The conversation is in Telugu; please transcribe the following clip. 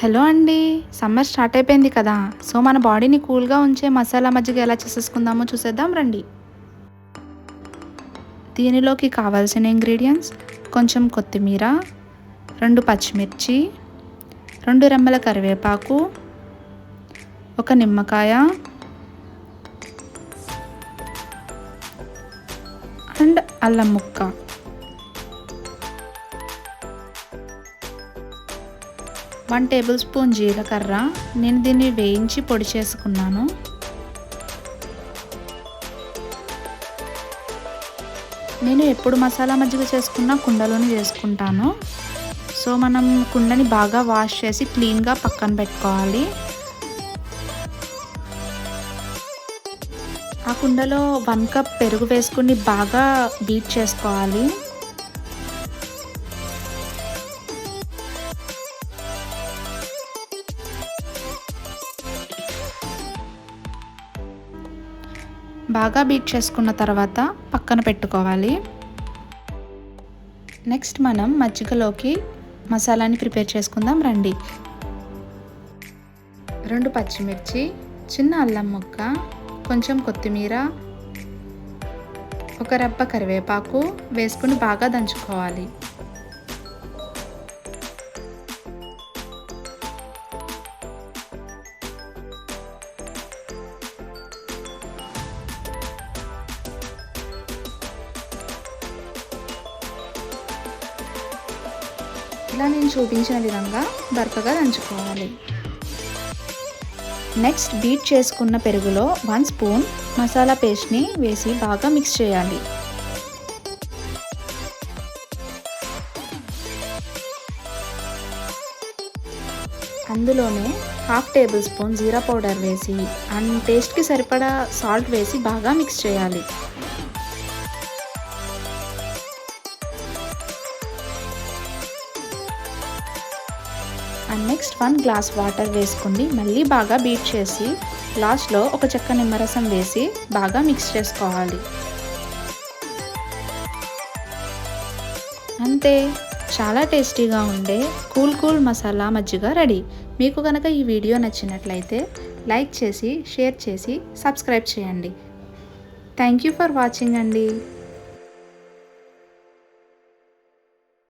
హలో అండి. సమ్మర్ స్టార్ట్ అయిపోయింది కదా! సో, మన బాడీని కూల్‌గా ఉంచే మసాలా మజ్జిగ ఎలా చేసేసుకుందామో చూసేద్దాం రండి. దీనిలోకి కావాల్సిన ఇంగ్రీడియెంట్స్ కొంచెం కొత్తిమీర, 2 పచ్చిమిర్చి, 2 రెమ్మల కరివేపాకు, ఒక నిమ్మకాయ అండ్ అల్లం ముక్క. 1 టేబుల్ స్పూన్ జీలకర్ర. నేను దీన్ని వేయించి పొడి చేసుకున్నాను. నేను ఎప్పుడు మసాలా మజ్జిగ చేసుకున్నా కుండలోనే చేసుకుంటాను. సో, మనం కుండని బాగా వాష్ చేసి క్లీన్‌గా పక్కన పెట్టుకోవాలి. ఆ కుండలో 1 కప్ పెరుగు వేసుకొని బాగా బీట్ చేసుకోవాలి. బాగా బీట్ చేసుకున్న తర్వాత పక్కన పెట్టుకోవాలి. నెక్స్ట్ మనం మజ్జిగలోకి మసాలాని ప్రిపేర్ చేసుకుందాం రండి. 2 పచ్చిమిర్చి, చిన్న అల్లం ముక్క, కొంచెం కొత్తిమీర, ఒక రెబ్బ కరివేపాకు వేసుకొని బాగా దంచుకోవాలి. ఇలా నేను చూపించిన విధంగా బరకగా దంచుకోవాలి. నెక్స్ట్ బీట్ చేసుకున్న పెరుగులో 1 స్పూన్ మసాలా పేస్ట్ని వేసి బాగా మిక్స్ చేయాలి. అందులోనే 1/2 టేబుల్ స్పూన్ జీరా పౌడర్ వేసి అండ్ టేస్ట్కి సరిపడా సాల్ట్ వేసి బాగా మిక్స్ చేయాలి. అండ్ నెక్స్ట్ 1 గ్లాస్ వాటర్ వేసుకొని మళ్ళీ బాగా బీట్ చేసి లాస్ట్లో ఒక చెక్క నిమ్మరసం వేసి బాగా మిక్స్ చేసుకోవాలి. అంతే, చాలా టేస్టీగా ఉండే కూల్ మసాలా మజ్జిగ రెడీ. మీకు కనుక ఈ వీడియో నచ్చినట్లయితే లైక్ చేసి, షేర్ చేసి, సబ్స్క్రైబ్ చేయండి. థ్యాంక్ యూ ఫర్ వాచింగ్ అండి.